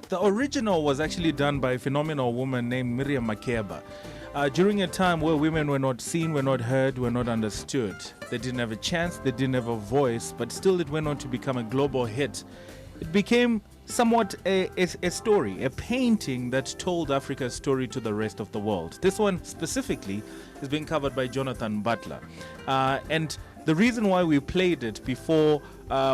The original was actually done by a phenomenal woman named Miriam Makeba. During a time where women were not seen, were not heard, were not understood. They didn't have a chance, they didn't have a voice, but still it went on to become a global hit. It became somewhat a story, a painting that told Africa's story to the rest of the world. This one specifically is being covered by Jonathan Butler. And the reason why we played it before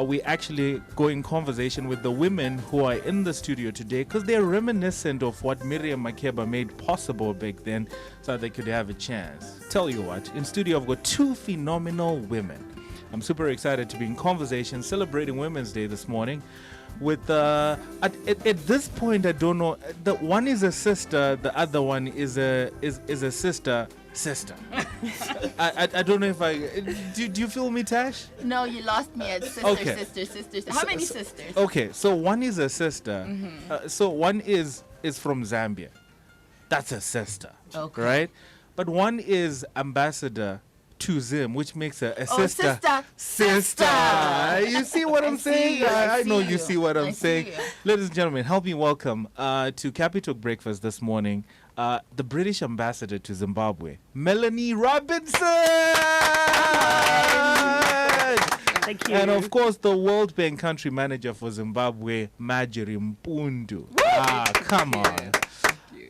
we actually go in conversation with the women who are in the studio today, because they're reminiscent of what Miriam Makeba made possible back then so that they could have a chance. Tell you what, in studio I've got two phenomenal women. I'm super excited to be in conversation celebrating Women's Day this morning with at this point I don't know, the one is a sister, the other one is a sister. I don't know if I do you feel me, Tash? No, you lost me at sister, Okay. sister. How many sisters? Okay, so one is a sister. So one is from Zambia. That's a sister. Okay. Right? But one is ambassador to Zim, which makes her a sister. Sister. You see what I'm saying? I know you see what I'm saying. Ladies and gentlemen, help me welcome to Capitalk Breakfast this morning, the British ambassador to Zimbabwe, Melanie Robinson. Thank you. And of course, the World Bank country manager for Zimbabwe, Marjorie Mpundu. Come on.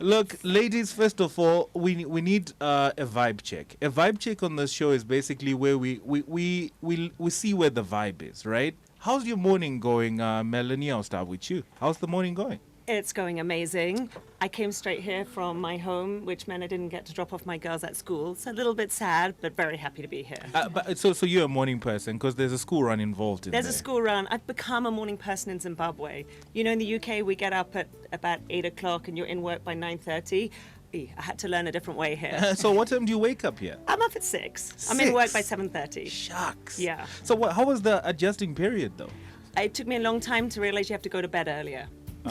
Look, ladies, first of all, we need a vibe check. A vibe check on this show is basically where we see where the vibe is, right? How's your morning going, Melanie? I'll start with you. How's the morning going? It's going amazing. I came straight here from my home, which meant I didn't get to drop off my girls at school. So a little bit sad, but very happy to be here. So you're a morning person because there's a school run involved in There's there. a school run. I've become a morning person in Zimbabwe. You know, in the UK, we get up at about 8 o'clock and you're in work by 9:30. I had to learn a different way here. So what time do you wake up here? I'm up at 6. I'm in work by 7:30. Shucks. Yeah. So how was the adjusting period, though? It took me a long time to realize you have to go to bed earlier. So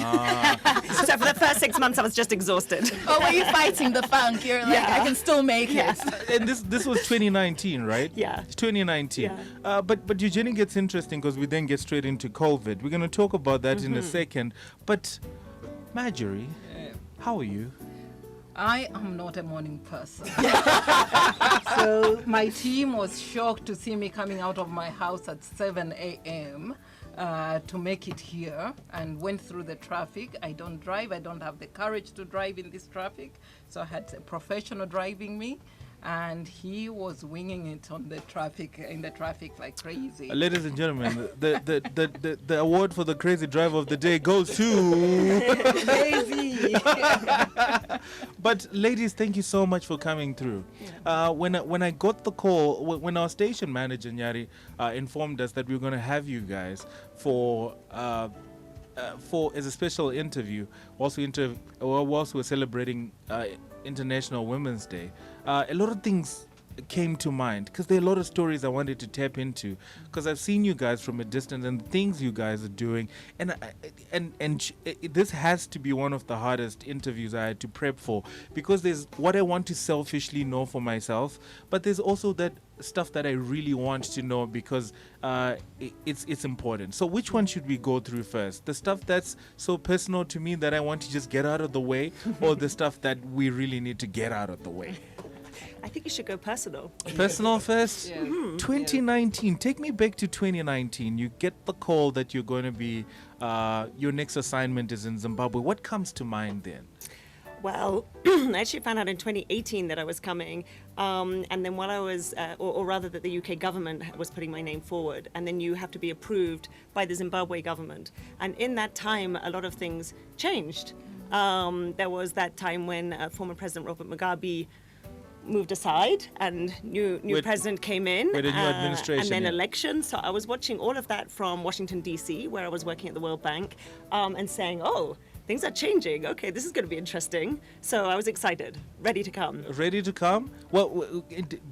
for the first 6 months, I was just exhausted. Oh, were you fighting the funk? You're like, Yeah. I can still make it. And this was 2019, right? Yeah. It's 2019. Yeah. But Eugenie gets interesting because we then get straight into COVID. We're going to talk about that in a second. But Marjorie, how are you? I am not a morning person. So my team was shocked to see me coming out of my house at 7 a.m. To make it here, and went through the traffic. I don't drive. I don't have the courage to drive in this traffic. So I had a professional driving me, and he was winging it on the traffic, in the traffic like crazy. Ladies and gentlemen, the award for the crazy driver of the day goes to... Crazy. But ladies, thank you so much for coming through. When I got the call, when our station manager Nyari informed us that we were going to have you guys for as a special interview, whilst we're celebrating International Women's Day, a lot of things came to mind because there are a lot of stories I wanted to tap into because I've seen you guys from a distance and the things you guys are doing, and this has to be one of the hardest interviews I had to prep for because there's what I want to selfishly know for myself, but there's also that stuff that I really want to know because it's important. So which one should we go through first? The stuff that's so personal to me that I want to just get out of the way, or the stuff that we really need to get out of the way? I think you should go personal. Personal first? Yes. 2019. Take me back to 2019. You get the call that you're going to be, your next assignment is in Zimbabwe. What comes to mind then? Well, I actually found out in 2018 that I was coming, and then while I was, or rather that the UK government was putting my name forward, and then you have to be approved by the Zimbabwe government. And in that time, a lot of things changed. There was that time when former President Robert Mugabe moved aside and new president came in, with a new administration, and then yeah. elections. So I was watching all of that from Washington DC, where I was working at the World Bank, and saying, oh, things are changing. Okay, this is going to be interesting. So I was excited, ready to come. Ready to come? Well,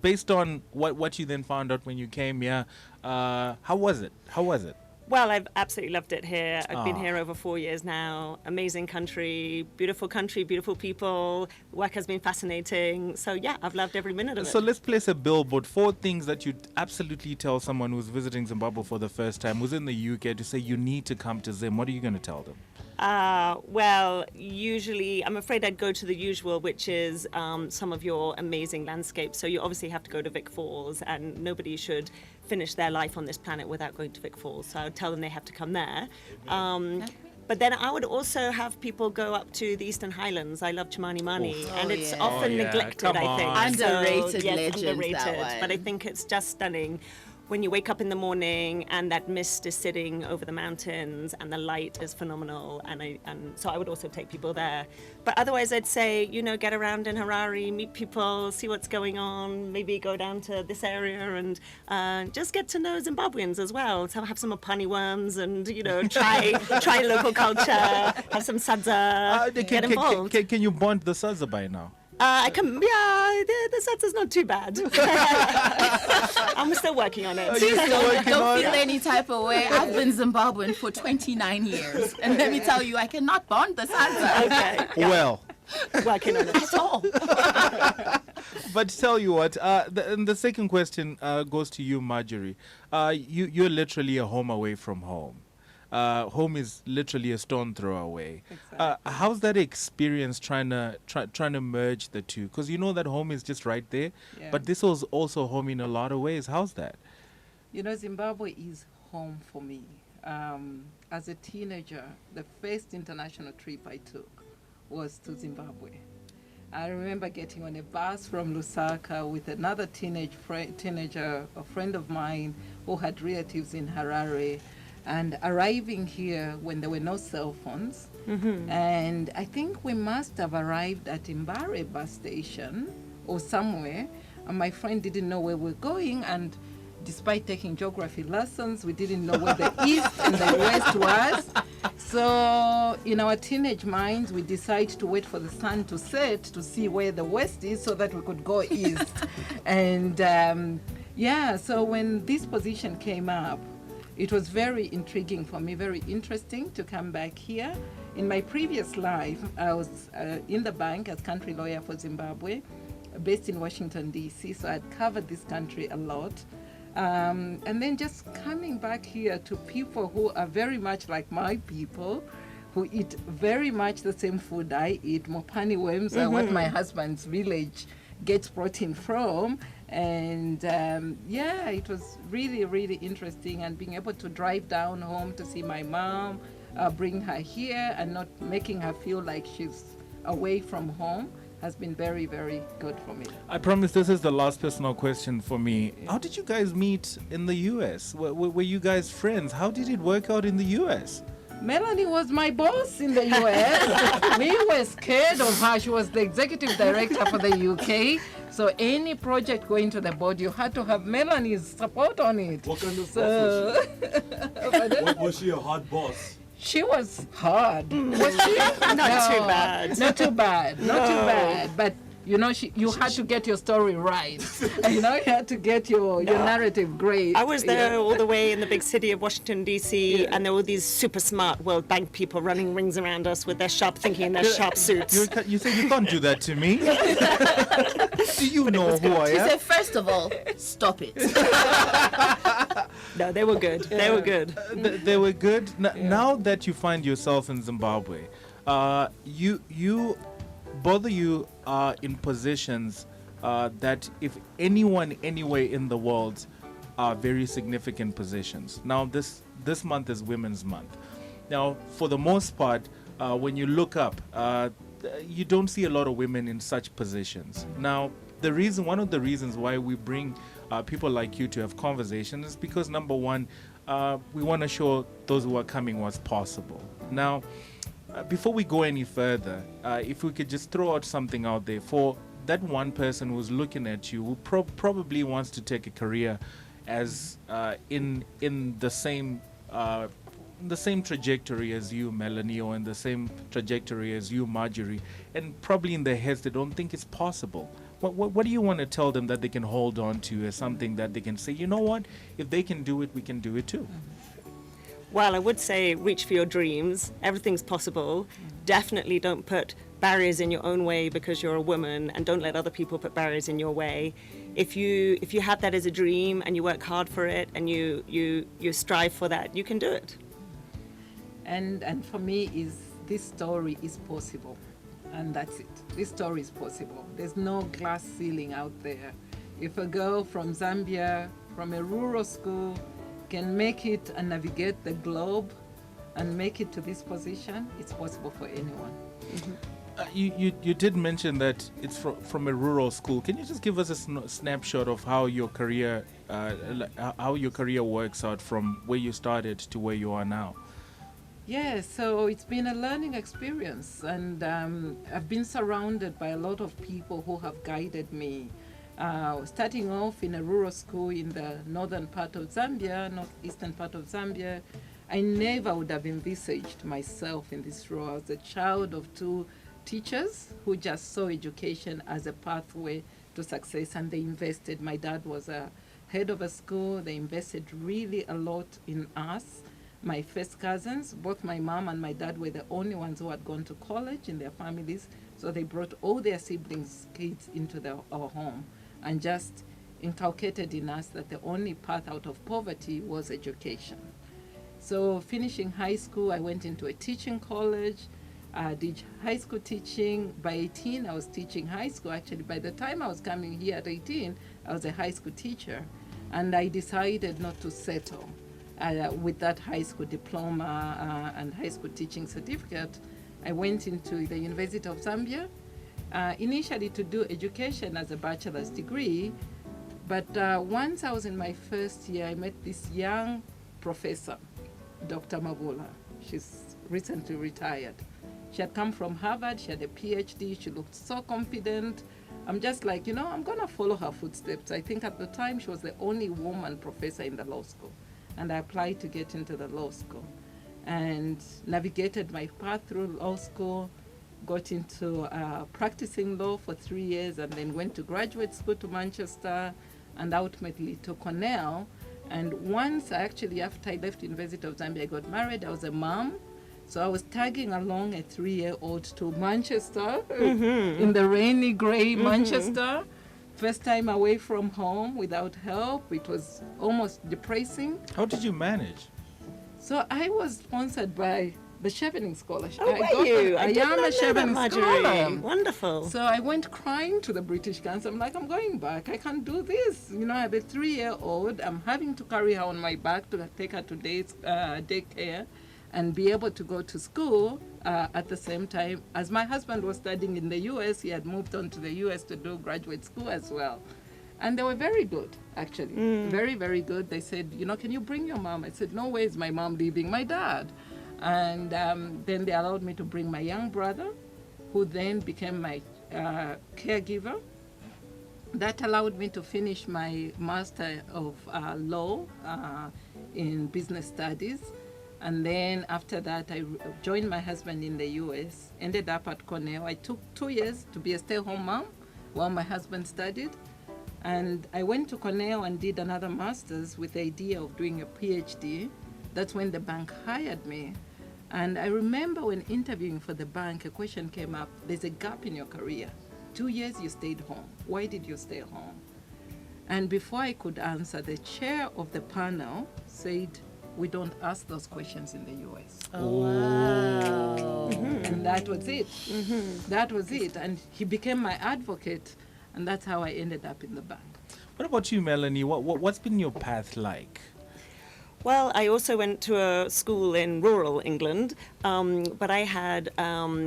based on what you then found out when you came here, how was it? Well, I've absolutely loved it here. I've been here over 4 years now. Amazing country, beautiful people. Work has been fascinating. So yeah, I've loved every minute of it. So let's place a billboard. 4 things that you'd absolutely tell someone who's visiting Zimbabwe for the first time, who's in the UK, to say you need to come to Zim. What are you going to tell them? Well, usually, I'm afraid I'd go to the usual, which is some of your amazing landscapes. So you obviously have to go to Vic Falls, and nobody should finish their life on this planet without going to Vic Falls. So I would tell them they have to come there. But then I would also have people go up to the Eastern Highlands. I love Chimani Mani, and it's yeah. often Oh, yeah. neglected, Come I think. on. Underrated yes, legend, that underrated. one. But I think it's just stunning when you wake up in the morning and that mist is sitting over the mountains and the light is phenomenal. And so I would also take people there. But otherwise, I'd say, get around in Harare, meet people, see what's going on, maybe go down to this area and just get to know Zimbabweans as well. So have some apani worms and, try local culture, have some sadza, get involved. Can you bond the Saza by now? I can, the sadza's not too bad. I'm still working on it. Don't feel any type of way. I've been Zimbabwean for 29 years. And let me tell you, I cannot bond the Sansa. Okay, Well, working on it. At all. but tell you what, the second question goes to you, Marjorie. You're literally a home away from home. Home is literally a stone throw away. Exactly. How's that experience trying to merge the two? Because you know that home is just right there, Yeah. but this was also home in a lot of ways. How's that? Zimbabwe is home for me. As a teenager, the first international trip I took was to Zimbabwe. I remember getting on a bus from Lusaka with another teenager, a friend of mine who had relatives in Harare, and arriving here when there were no cell phones. Mm-hmm. And I think we must have arrived at Mbare bus station or somewhere, and my friend didn't know where we're going, and despite taking geography lessons, we didn't know where the east and the west was. So in our teenage minds, we decided to wait for the sun to set to see where the west is so that we could go east. And so when this position came up, it was very intriguing for me, very interesting to come back here. In my previous life, I was in the bank as country lawyer for Zimbabwe, based in Washington, D.C., so I'd covered this country a lot. And then just coming back here to people who are very much like my people, who eat very much the same food I eat. Mopani worms are what my husband's village gets protein from. And it was really, really interesting, and being able to drive down home to see my mom, bring her here and not making her feel like she's away from home has been very, very good for me. I promise this is the last personal question for me. How did you guys meet in the U.S.? Were you guys friends? How did it work out in the U.S.? Melanie was my boss in the US. We were scared of her. She was the executive director for the UK. So any project going to the board, you had to have Melanie's support on it. What kind of boss was she? Was she a hard boss? She was hard. Was she? Not too bad. Not too bad. Not too bad. But you had to get your story right. You had to get your narrative great. I was there all the way in the big city of Washington, D.C., and there were these super smart World Bank people running rings around us with their sharp thinking and their sharp suits. You said you can't do that to me. Do you know who I She am? said, first of all, stop it. No, they were good. They were good. They were good. Now that you find yourself in Zimbabwe, you both of you are in positions that if anyone anywhere in the world are very significant positions. Now this month is Women's Month. Now for the most part, when you look up, you don't see a lot of women in such positions. Now one of the reasons why we bring people like you to have conversations is because number one, we want to show those who are coming what's possible. Now, before we go any further, if we could just throw out something out there for that one person who's looking at you, who probably wants to take a career as in the same trajectory as you, Melanie, or in the same trajectory as you, Marjorie, and probably in their heads they don't think it's possible. What do you want to tell them that they can hold on to as something that they can say, you know what, if they can do it, we can do it too? Well, I would say reach for your dreams. Everything's possible. Definitely don't put barriers in your own way because you're a woman, and don't let other people put barriers in your way. If you have that as a dream and you work hard for it and you strive for that, you can do it. And for me is this story is possible. And that's it. This story is possible. There's no glass ceiling out there. If a girl from Zambia, from a rural school, can make it and navigate the globe and make it to this position, it's possible for anyone. You did mention that it's from a rural school. Can you just give us a snapshot of how your career works out from where you started to where you are now? Yeah, so it's been a learning experience, and I've been surrounded by a lot of people who have guided me. Starting off in a rural school in the northern part of Zambia, northeastern part of Zambia, I never would have envisaged myself in this role. I was a child of two teachers who just saw education as a pathway to success, and they invested. My dad was a head of a school. They invested really a lot in us. My first cousins, both my mom and my dad were the only ones who had gone to college in their families, so they brought all their siblings' kids into our home and just inculcated in us that the only path out of poverty was education. So finishing high school, I went into a teaching college, did high school teaching. By 18, I was teaching high school. Actually, by the time I was coming here at 18, I was a high school teacher, and I decided not to settle with that high school diploma and high school teaching certificate. I went into the University of Zambia, initially to do education as a bachelor's degree, but once I was in my first year, I met this young professor, Dr. Mabula. She's recently retired. She had come from Harvard, she had a PhD, she looked so confident. I'm just like, I'm gonna follow her footsteps. I think at the time she was the only woman professor in the law school. And I applied to get into the law school and navigated my path through law school, got into practicing law for 3 years, and then went to graduate school to Manchester and ultimately to Cornell. And once after I left University of Zambia, I got married. I was a mom. So I was tagging along a 3-year-old to Manchester, in the rainy, gray Manchester. First time away from home without help. It was almost depressing. How did you manage? So I was sponsored by the Chevening Scholarship. Oh, were you? I am a did not know that, Chevening Marjorie. Scholar. Wonderful. So I went crying to the British Council. I'm like, I'm going back. I can't do this. I have a 3-year-old. I'm having to carry her on my back to take her to daycare and be able to go to school at the same time. As my husband was studying in the U.S., he had moved on to the U.S. to do graduate school as well. And they were very good, actually. Very, very good. They said, can you bring your mom? I said, no way is my mom leaving my dad. And then they allowed me to bring my young brother, who then became my caregiver. That allowed me to finish my Master of Law in Business Studies. And then after that, I joined my husband in the U.S., ended up at Cornell. I took 2 years to be a stay-at-home mom while my husband studied. And I went to Cornell and did another master's with the idea of doing a PhD. That's when the bank hired me. And I remember when interviewing for the bank, a question came up, there's a gap in your career. 2 years you stayed home. Why did you stay home? And before I could answer, the chair of the panel said, we don't ask those questions in the U.S. Oh, wow. And that was it. That was it. And he became my advocate, and that's how I ended up in the bank. What about you, Melanie? What's been your path like? Well, I also went to a school in rural England, but I had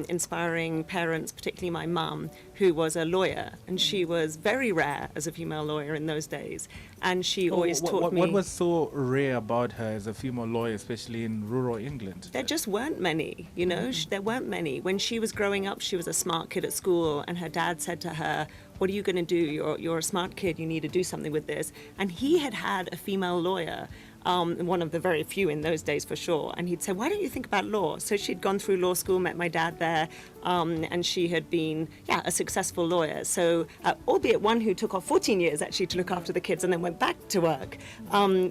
inspiring parents, particularly my mum, who was a lawyer, and she was very rare as a female lawyer in those days. And she always taught me... What was so rare about her as a female lawyer, especially in rural England? There just weren't many, there weren't many. When she was growing up, she was a smart kid at school, and her dad said to her, what are you going to do? You're a smart kid, you need to do something with this. And he had a female lawyer, one of the very few in those days for sure. And he'd say, why don't you think about law? So she'd gone through law school, met my dad there. and she had been, a successful lawyer. So, albeit one who took off 14 years actually to look after the kids and then went back to work.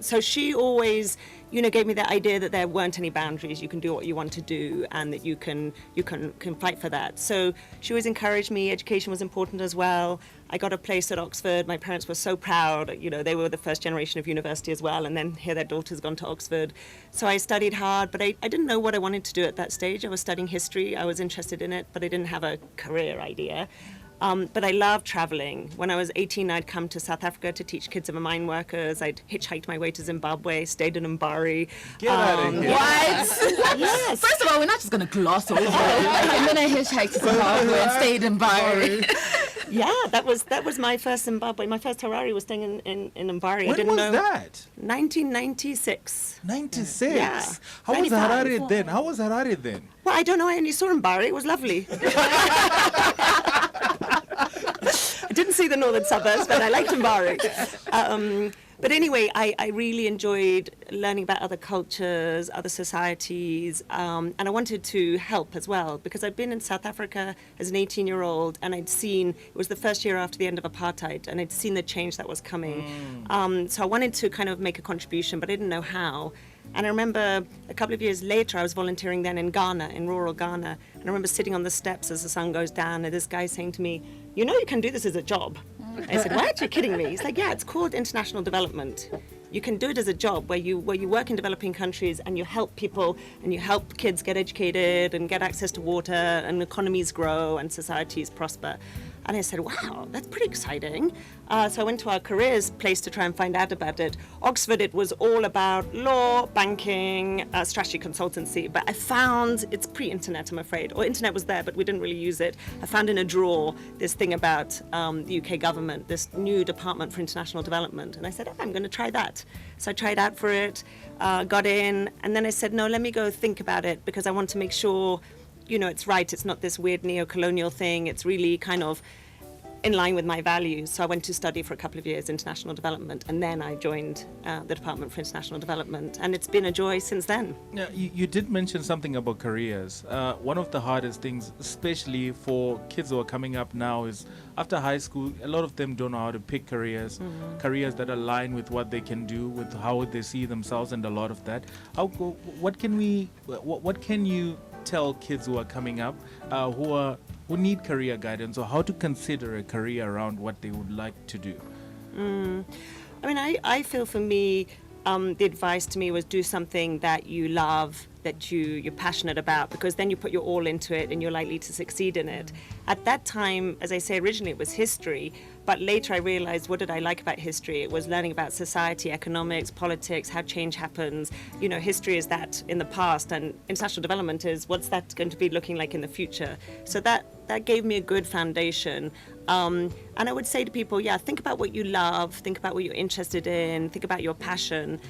So she always, gave me the idea that there weren't any boundaries. You can do what you want to do, and that you can fight for that. So she always encouraged me. Education was important as well. I got a place at Oxford. My parents were so proud. They were the first generation of university as well, and then here their daughter's gone to Oxford. So I studied hard, but I didn't know what I wanted to do at that stage. I was studying history. I was interested in it, but I didn't have a career idea. But I loved traveling. When I was 18, I'd come to South Africa to teach kids of mine workers. I'd hitchhiked my way to Zimbabwe, stayed in Mbari. Get out of here. What? Yes. First of all, we're not just going to gloss over it. And then I hitchhiked to Zimbabwe and stayed in Bari. Yeah, that was my first Zimbabwe. My first Harare was staying in Mbari. When I didn't was know. that? 1996. 96. Yeah. How was 95. Harare then? How was Harare then? Well, I don't know. I only saw Mbari. It was lovely. I didn't see the northern suburbs, but I liked Mbari. But anyway, I really enjoyed learning about other cultures, other societies, and I wanted to help as well, because I'd been in South Africa as an 18-year-old, and I'd seen, it was the first year after the end of apartheid, and I'd seen the change that was coming. So I wanted to kind of make a contribution, but I didn't know how. And I remember a couple of years later, I was volunteering then in Ghana, in rural Ghana, and I remember sitting on the steps as the sun goes down, and this guy saying to me, you can do this as a job. I said, what? You're kidding me? He's like, yeah, it's called international development. You can do it as a job where you work in developing countries and you help people and you help kids get educated and get access to water and economies grow and societies prosper. And I said, wow, that's pretty exciting. So I went to our careers place to try and find out about it. Oxford, it was all about law, banking, strategy consultancy. But I found, it's pre-internet, I'm afraid, or internet was there, but we didn't really use it. I found in a drawer this thing about the UK government, this new Department for International Development. And I said, I'm going to try that. So I tried out for it, got in, and then I said, no, let me go think about it, because I want to make sure it's right. It's not this weird neo-colonial thing. It's really kind of in line with my values. So I went to study for a couple of years international development, and then I joined the Department for International Development, and it's been a joy since then. Yeah, you did mention something about careers. One of the hardest things, especially for kids who are coming up now, is after high school, a lot of them don't know how to pick careers, careers that align with what they can do, with how they see themselves, and a lot of that. What can you tell kids who are coming up, who need career guidance, or how to consider a career around what they would like to do? I mean, I feel for me, the advice to me was do something that you love, that you're passionate about, because then you put your all into it and you're likely to succeed in it. At that time, as I say, originally it was history, but later I realized, what did I like about history? It was learning about society, economics, politics, how change happens. History is that in the past, and international development is what's that going to be looking like in the future. So that gave me a good foundation. And I would say to people, think about what you love, think about what you're interested in, think about your passion.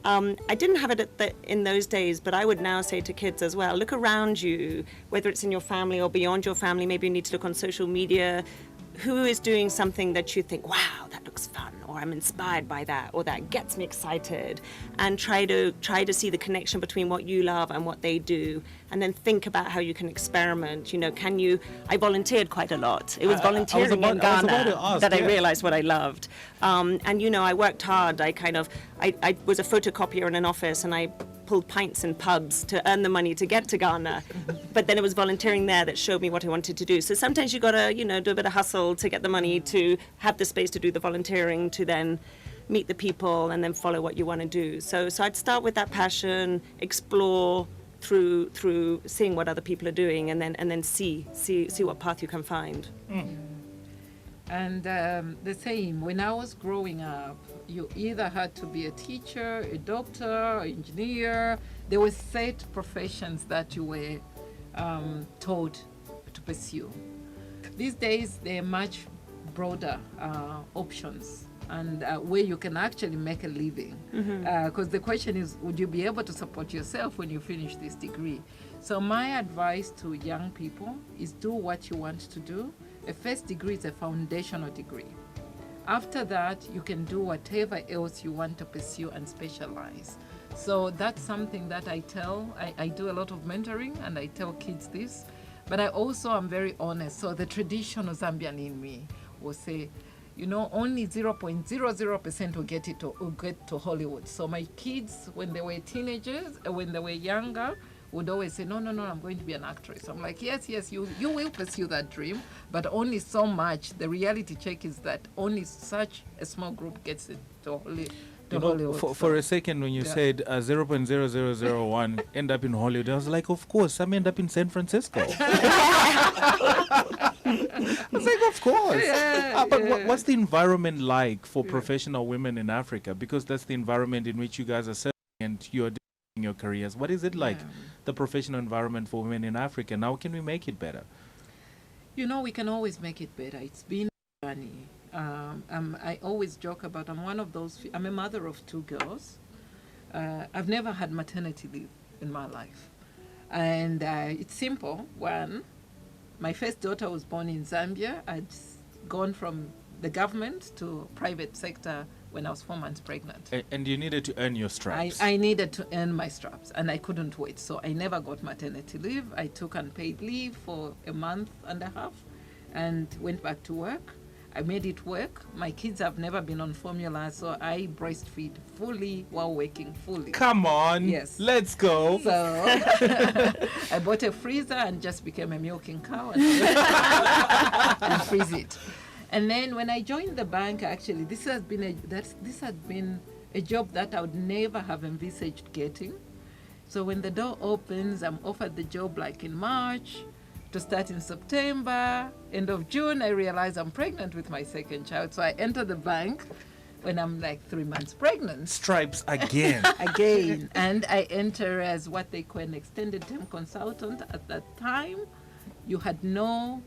I didn't have it in those days, but I would now say to kids as well, look around you, whether it's in your family or beyond your family. Maybe you need to look on social media. Who is doing something that you think, wow, that looks fun, or I'm inspired by that, or that gets me excited, and try to see the connection between what you love and what they do, and then think about how you can experiment. I volunteered quite a lot. It was volunteering in Ghana that I realized what I loved. And I worked hard. I was a photocopier in an office, and I pulled pints in pubs to earn the money to get to Ghana. But then it was volunteering there that showed me what I wanted to do. So sometimes you got to, do a bit of hustle to get the money, to have the space to do the volunteering, to then meet the people and then follow what you want to do. So I'd start with that passion, explore through seeing what other people are doing, and then see what path you can find. And the same, when I was growing up, you either had to be a teacher, a doctor, engineer. There were set professions that you were told to pursue. These days, there are much broader options, and where you can actually make a living. Because the question is, would you be able to support yourself when you finish this degree? So my advice to young people is do what you want to do. A first degree is a foundational degree. After that, you can do whatever else you want to pursue and specialize. So that's something that I do a lot of mentoring, and I tell kids this. But I also am very honest. So the traditional Zambian in me will say, you know, only 0.00% will get to Hollywood. So my kids, when they were teenagers, when they were younger, would always say, no, I'm going to be an actress. I'm like, yes, you will pursue that dream, but only so much. The reality check is that only such a small group gets it to Hollywood. You know, for a second when you said 0.0001 end up in Hollywood, I was like, of course, some end up in San Francisco. I was like, of course. But what's the environment like for professional women in Africa? Because that's the environment in which you guys are serving and you're doing your careers. What is it like, the professional environment for women in Africa? Now, can we make it better? You know, we can always make it better. It's been a journey. I always joke about I'm one of those. I'm a mother of 2 girls. I've never had maternity leave in my life, and it's simple. One, my first daughter was born in Zambia. I'd gone from the government to private sector when I was 4 months pregnant. And you needed to earn your stripes. I needed to earn my stripes, and I couldn't wait. So I never got maternity leave. I took unpaid leave for a month and a half, and went back to work. I made it work. My kids have never been on formula, so I breastfeed fully while working fully. Come on. Yes. Let's go. So I bought a freezer and just became a milking cow and freeze it. And then when I joined the bank, actually, this had been a job that I would never have envisaged getting. So when the door opens, I'm offered the job like in March, to start in September. End of June, I realize I'm pregnant with my second child. So I enter the bank when I'm like 3 months pregnant. Stripes again. Again. And I enter as what they call an extended term consultant. At that time, you had no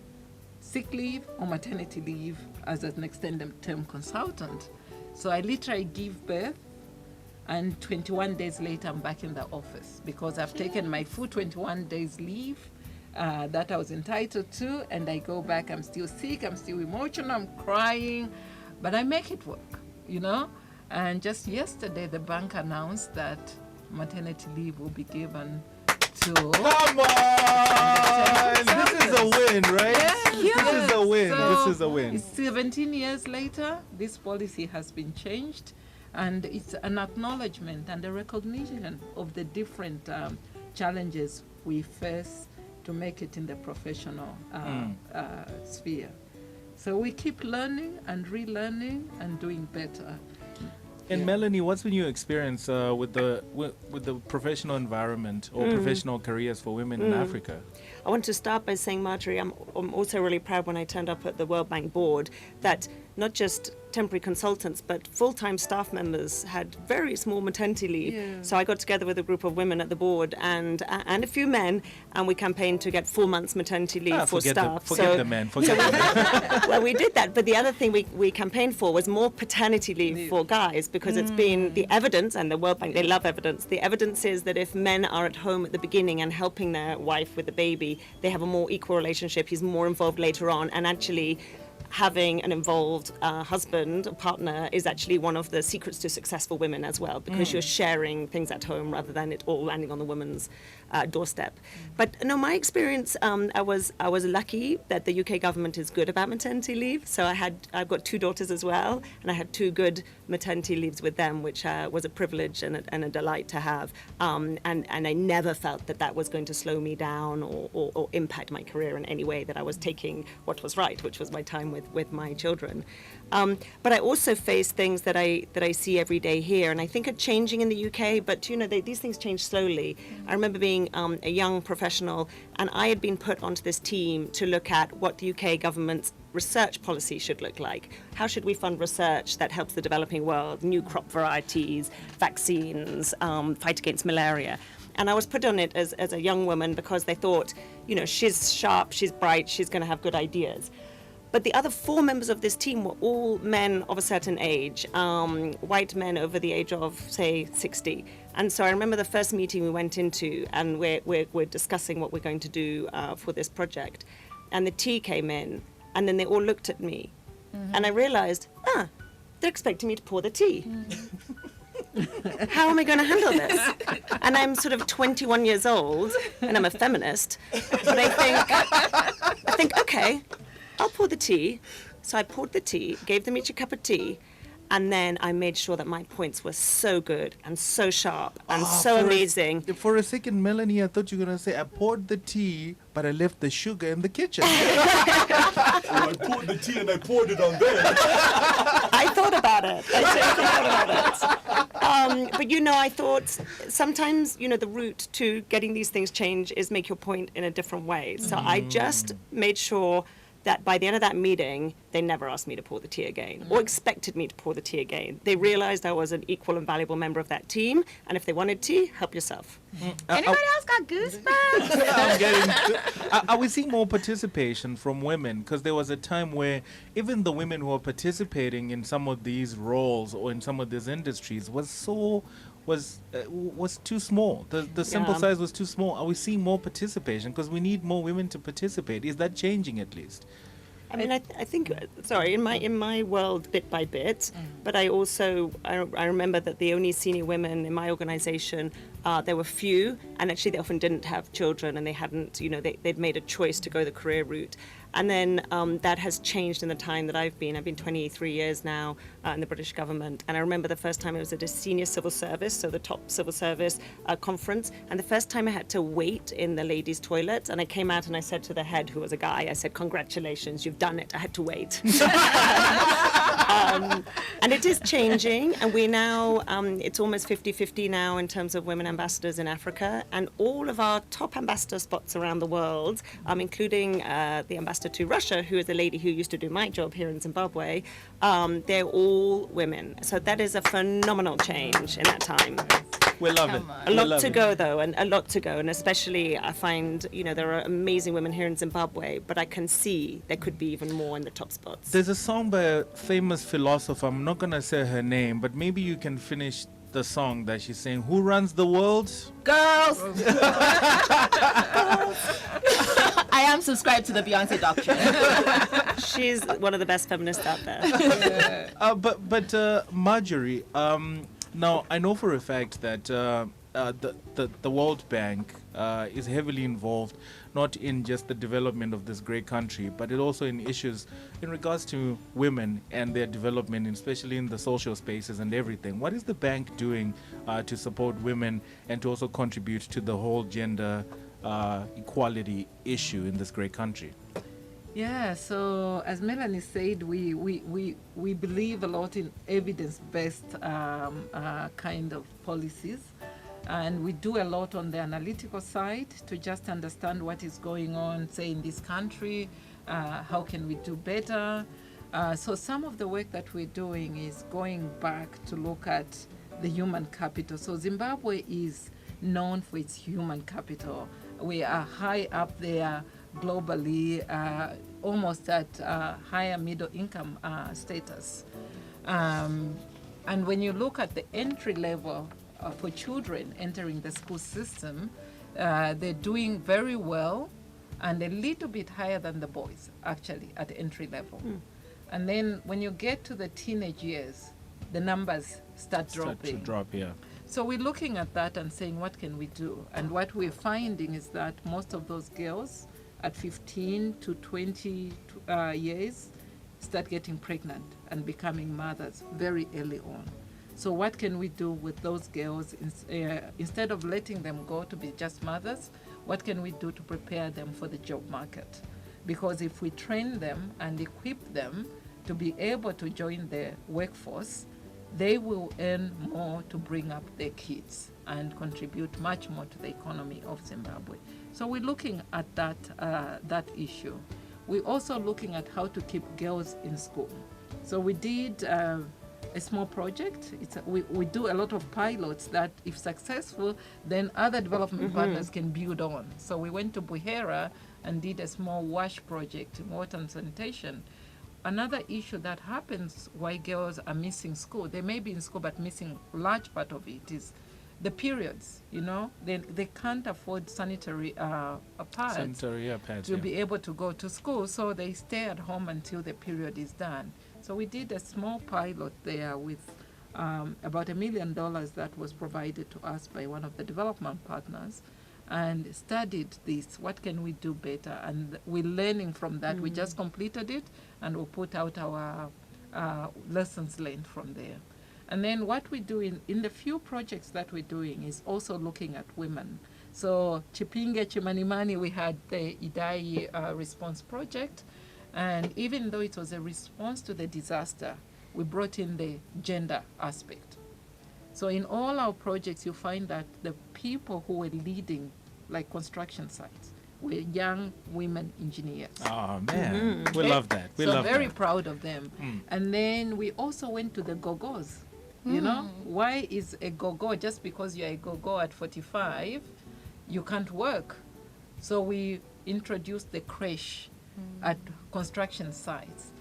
sick leave or maternity leave as an extended term consultant. So I literally give birth, and 21 days later, I'm back in the office because I've taken my full 21 days leave that I was entitled to, and I go back. I'm still sick, I'm still emotional, I'm crying, but I make it work, you know. And just yesterday, the bank announced that maternity leave will be given to... Come on! This is a win, right? Yes, this is a win. So this is a win. 17 years later, this policy has been changed, and it's an acknowledgement and a recognition of the different challenges we face to make it in the professional sphere. So we keep learning and relearning and doing better. And Melanie, what's been your experience with the professional environment or professional careers for women in Africa? I want to start by saying, Marjorie, I'm also really proud when I turned up at the World Bank board that not just temporary consultants, but full-time staff members had very small maternity leave. Yeah. So I got together with a group of women at the board and a few men, and we campaigned to get 4 months maternity leave for staff. Forget the men. Well, we did that, but the other thing we campaigned for was more paternity leave for guys, because it's been the evidence, and the World Bank, they love evidence. The evidence is that if men are at home at the beginning and helping their wife with the baby, they have a more equal relationship. He's more involved later on, and actually having an involved husband or partner is actually one of the secrets to successful women as well, because you're sharing things at home rather than it all landing on the woman's doorstep. But no, my experience, I was lucky that the UK government is good about maternity leave. So I've got 2 daughters as well, and I had 2 good maternity leaves with them, which was a privilege and a delight to have. And I never felt that was going to slow me down or impact my career in any way, that I was taking what was right, which was my time with my children. But I also face things that I see every day here, and I think are changing in the UK, but you know, these things change slowly. I remember being a young professional, and I had been put onto this team to look at what the UK government's research policy should look like. How should we fund research that helps the developing world, new crop varieties, vaccines, fight against malaria? And I was put on it as a young woman because they thought, you know, she's sharp, she's bright, she's going to have good ideas. But the other 4 members of this team were all men of a certain age, white men over the age of, say, 60. And so I remember the first meeting we went into, and we're discussing what we're going to do for this project. And the tea came in, and then they all looked at me. And I realized, they're expecting me to pour the tea. How am I going to handle this? And I'm sort of 21 years old, and I'm a feminist. But I think, okay, I'll pour the tea. So I poured the tea, gave them each a cup of tea, and then I made sure that my points were so good and so sharp and so amazing. For a second, Melanie, I thought you were going to say, I poured the tea, but I left the sugar in the kitchen. I poured the tea and I poured it on them. I thought about it. I totally thought about it. But, I thought sometimes, the route to getting these things changed is make your point in a different way. So I just made sure that by the end of that meeting, they never asked me to pour the tea again or expected me to pour the tea again. They realized I was an equal and valuable member of that team. And if they wanted tea, help yourself. Anybody else got goosebumps? Are we seeing more participation from women? Because there was a time where even the women who are participating in some of these roles or in some of these industries was too small. The sample size was too small. Are we seeing more participation? Because we need more women to participate. Is that changing at least? I mean, I think, sorry, in my world, bit by bit, but I also, I remember that the only senior women in my organization, there were few, and actually they often didn't have children, and they hadn't, they'd made a choice to go the career route. And then that has changed in the time that I've been 23 years now in the British government. And I remember the first time I was at a senior civil service, so the top civil service conference. And the first time I had to wait in the ladies' toilet. And I came out and I said to the head, who was a guy, I said, congratulations, you've done it. I had to wait. And it is changing. And we now, it's almost 50-50 now in terms of women ambassadors in Africa. And all of our top ambassador spots around the world, including the ambassador to Russia, who is a lady who used to do my job here in Zimbabwe, they're all women. So that is a phenomenal change in that time. We love it. A lot to go, though, and a lot to go. And especially, I find, there are amazing women here in Zimbabwe, but I can see there could be even more in the top spots. There's a song by a famous philosopher. I'm not going to say her name, but maybe you can finish the song that she's saying. Who runs the world? Girls! I am subscribed to the Beyonce doctrine. She's one of the best feminists out there. But Marjorie, now I know for a fact that the World Bank is heavily involved, not in just the development of this great country, but it also in issues in regards to women and their development, especially in the social spaces and everything. What is the bank doing to support women and to also contribute to the whole gender equality issue in this great country? Yeah, so as Melanie said, we believe a lot in evidence-based kind of policies. And we do a lot on the analytical side to just understand what is going on, say, in this country, how can we do better. So some of the work that we're doing is going back to look at the human capital. So Zimbabwe is known for its human capital. We are high up there globally, almost at higher middle income status. And when you look at the entry level for children entering the school system, they're doing very well and a little bit higher than the boys, actually, at entry level. And then when you get to the teenage years, the numbers start dropping. So we're looking at that and saying, what can we do? And what we're finding is that most of those girls at 15 to 20 years start getting pregnant and becoming mothers very early on. So what can we do with those girls instead of letting them go to be just mothers? What can we do to prepare them for the job market? Because if we train them and equip them to be able to join the workforce, they will earn more to bring up their kids and contribute much more to the economy of Zimbabwe. So we're looking at that issue. We're also looking at how to keep girls in school. So we did a small project. We do a lot of pilots that, if successful, then other development partners can build on. So we went to Buhera and did a small wash project in water and sanitation. Another issue that happens why girls are missing school, they may be in school but missing a large part of it, is the periods. They can't afford sanitary pads to be able to go to school, so they stay at home until the period is done. So we did a small pilot there with about $1 million that was provided to us by one of the development partners, and studied this. What can we do better? And we're learning from that. We just completed it, and we'll put out our lessons learned from there. And then what we do in the few projects that we're doing is also looking at women. So Chipinge, Chimanimani, we had the Idai response project. And even though it was a response to the disaster, we brought in the gender aspect. So in all our projects, you find that the people who were leading, like construction sites, were young women engineers. Oh, man. We love that. We so love very that. proud of them. And then we also went to the go-go's. You know, why is a go-go, just because you're a go-go at 45, you can't work? So we introduced the creche at construction sites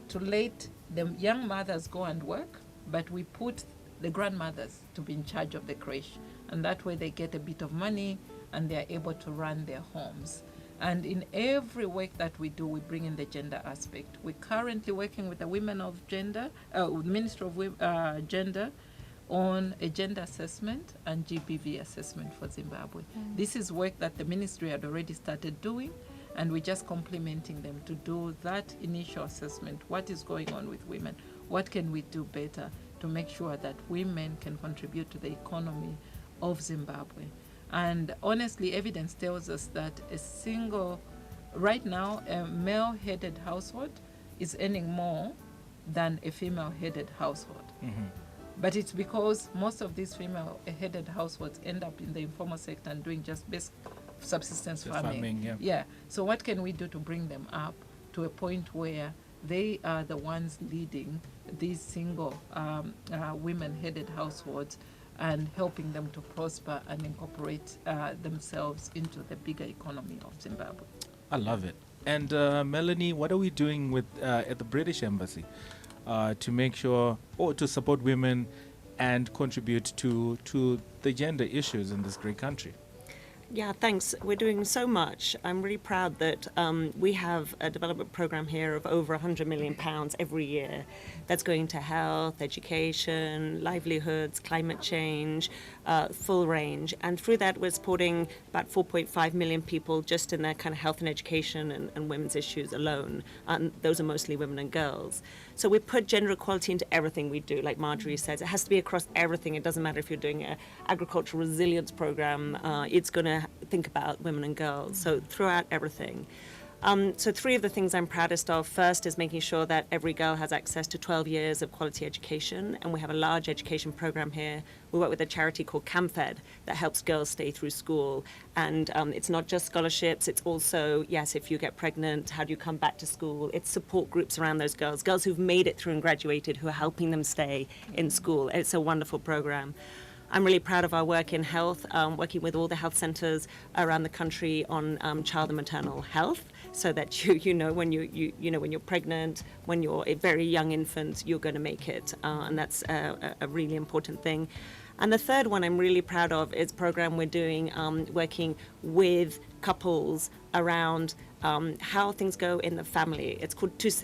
to let the young mothers go and work, but we put the grandmothers to be in charge of the creche. And that way they get a bit of money and they're able to run their homes. And in every work that we do, we bring in the gender aspect. We're currently working with the Women of Gender, Ministry of Gender, on a gender assessment and GBV assessment for Zimbabwe. This is work that the ministry had already started doing, and we're just complementing them to do that initial assessment. What is going on with women? What can we do better to make sure that women can contribute to the economy of Zimbabwe? And honestly, evidence tells us that right now, a male-headed household is earning more than a female-headed household. But it's because most of these female-headed households end up in the informal sector and doing just basic subsistence farming. Yeah. So what can we do to bring them up to a point where they are the ones leading these single women-headed households and helping them to prosper and incorporate themselves into the bigger economy of Zimbabwe? I love it. And Melanie, what are we doing with at the British Embassy to make sure, or to support women and contribute to the gender issues in this great country? Yeah, thanks. We're doing so much. I'm really proud that we have a development program here of over £100 million every year that's going to health, education, livelihoods, climate change, full range. And through that, we're supporting about 4.5 million people just in their kind of health and education and women's issues alone. And those are mostly women and girls. So we put gender equality into everything we do. Like Marjorie says, it has to be across everything. It doesn't matter if you're doing an agricultural resilience program. It's going to think about women and girls. So throughout everything. So 3 of the things I'm proudest of. First is making sure that every girl has access to 12 years of quality education. And we have a large education program here. We work with a charity called CamFed that helps girls stay through school. And it's not just scholarships. It's also, yes, if you get pregnant, how do you come back to school? It's support groups around those girls who've made it through and graduated, who are helping them stay in school. It's a wonderful program. I'm really proud of our work in health, working with all the health centres around the country on child and maternal health, so that you know when when you're pregnant, when you're a very young infant, you're going to make it, and that's a really important thing. And the third one I'm really proud of is a program we're doing, working with couples around how things go in the family. It's called Tuse.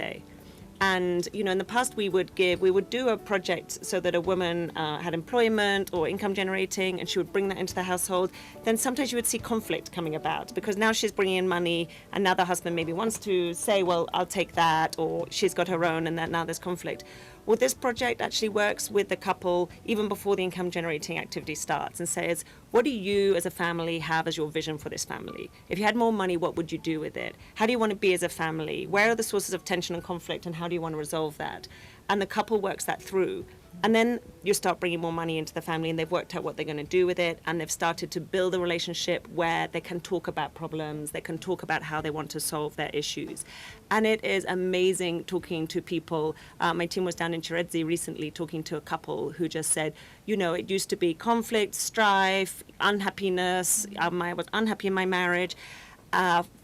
And, in the past we would do a project so that a woman had employment or income generating, and she would bring that into the household. Then sometimes you would see conflict coming about because now she's bringing in money and now the husband maybe wants to say, well, I'll take that, or she's got her own, and that now there's conflict. Well, this project actually works with the couple even before the income generating activity starts and says, what do you as a family have as your vision for this family? If you had more money, what would you do with it? How do you want to be as a family? Where are the sources of tension and conflict, and how do you want to resolve that? And the couple works that through. And then you start bringing more money into the family, and they've worked out what they're going to do with it, and they've started to build a relationship where they can talk about problems, they can talk about how they want to solve their issues. And it is amazing talking to people. My team was down in Chiredzi recently talking to a couple who just said, it used to be conflict, strife, unhappiness. I was unhappy in my marriage.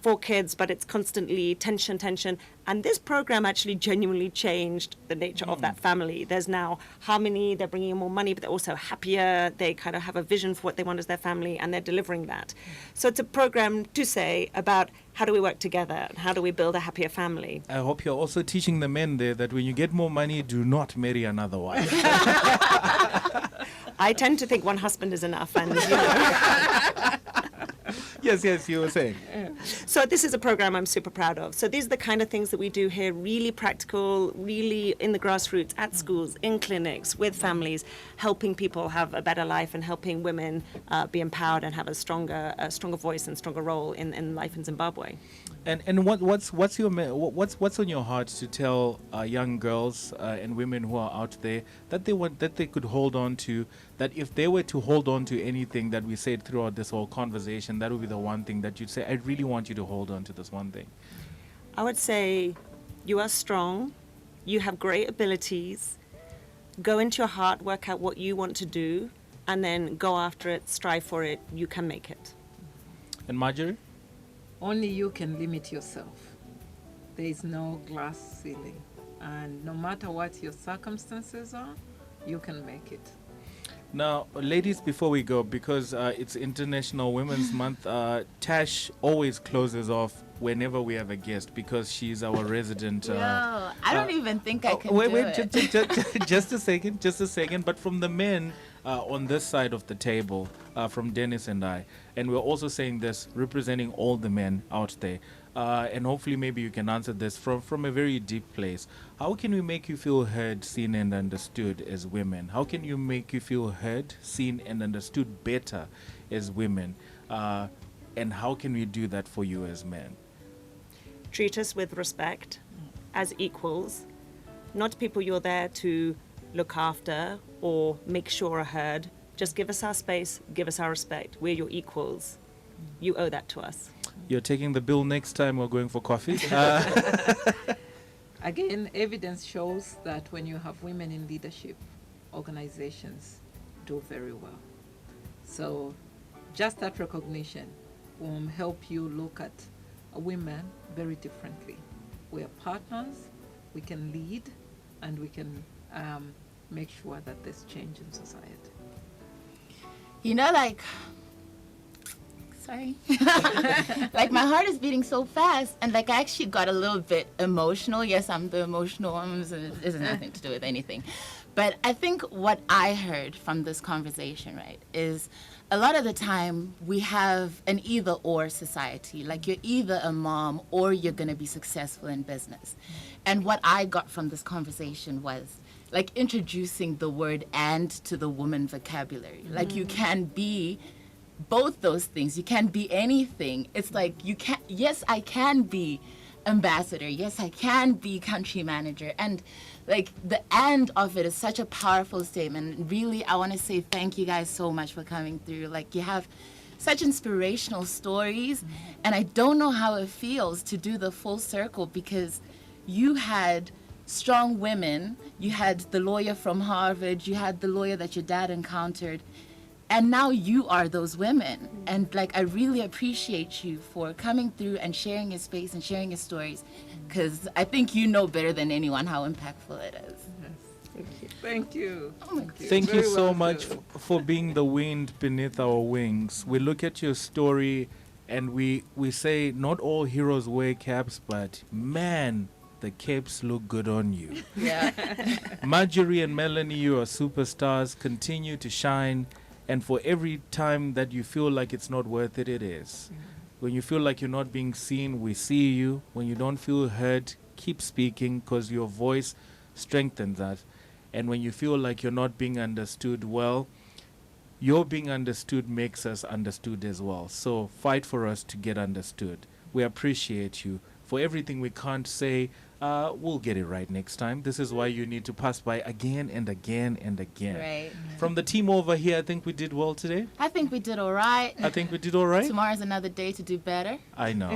4 kids, but it's constantly tension. And this program actually genuinely changed the nature of that family. There's now harmony, they're bringing in more money, but they're also happier. They kind of have a vision for what they want as their family, and they're delivering that. So it's a program to say about how do we work together, and how do we build a happier family. I hope you're also teaching the men there that when you get more money, do not marry another wife. I tend to think one husband is enough, and you know. Yes, you were saying. So this is a program I'm super proud of. So these are the kind of things that we do here, really practical, really in the grassroots, at schools, in clinics, with families, helping people have a better life and helping women be empowered and have a stronger voice and stronger role in life in Zimbabwe. And what's on your heart to tell young girls and women who are out there that they could hold on to, that if they were to hold on to anything that we said throughout this whole conversation, that would be the one thing that you'd say, I really want you to hold on to this one thing? I would say you are strong, you have great abilities, go into your heart, work out what you want to do, and then go after it, strive for it, you can make it. And Marjorie? Only you can limit yourself. There is no glass ceiling. And no matter what your circumstances are, you can make it. Now, ladies, before we go, because it's International Women's Month, Tash always closes off whenever we have a guest because she's our resident. Yo, I don't even think I can wait, do it. just a second. But from the men on this side of the table, from Dennis and I, and we're also saying this representing all the men out there, and hopefully maybe you can answer this from a very deep place. How can we make you feel heard, seen, and understood as women? How can you make you feel heard, seen, and understood better as women? And how can we do that for you as men? Treat us with respect as equals, not people you're there to look after or make sure are heard. Just give us our space, give us our respect. We're your equals. You owe that to us. You're taking the bill next time we're going for coffee. Again, evidence shows that when you have women in leadership, organizations do very well. So just that recognition will help you look at women very differently. We are partners, we can lead, and we can make sure that there's change in society. You know, sorry. Like my heart is beating so fast, and like I actually got a little bit emotional. Yes, I'm the emotional one. It has nothing to do with anything. But I think what I heard from this conversation, right, is a lot of the time we have an either-or society. Like you're either a mom or you're going to be successful in business. And what I got from this conversation was like introducing the word "and" to the woman vocabulary. Like you can be both those things. You can be anything. It's like you can. Yes, I can be ambassador. Yes, I can be country manager. And like the "and" of it is such a powerful statement. Really, I want to say thank you guys so much for coming through. Like you have such inspirational stories, and I don't know how it feels to do the full circle because you had strong women, you had the lawyer from Harvard, you had the lawyer that your dad encountered, and now you are those women. And like I really appreciate you for coming through and sharing your space and sharing your stories, because I think you know better than anyone how impactful it is. Thank you. Thank you Very so well much said. for being the wind beneath our wings. We look at your story and we say not all heroes wear caps, but man, the capes look good on you. Yeah. Marjorie and Melanie, you are superstars. Continue to shine. And for every time that you feel like it's not worth it, it is. When you feel like you're not being seen, we see you. When you don't feel heard, keep speaking because your voice strengthens that. And when you feel like you're not being understood, well, your being understood makes us understood as well. So fight for us to get understood. We appreciate you. For everything we can't say, we'll get it right next time. This is why you need to pass by again and again and again. Right. From the team over here, I think we did well today. I think we did all right. I think we did all right. Tomorrow's another day to do better. I know.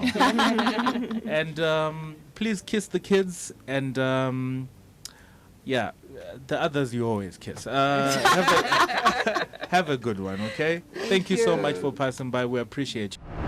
And please kiss the kids and yeah, the others you always kiss. Have a good one, okay? Thank you so much for passing by. We appreciate you.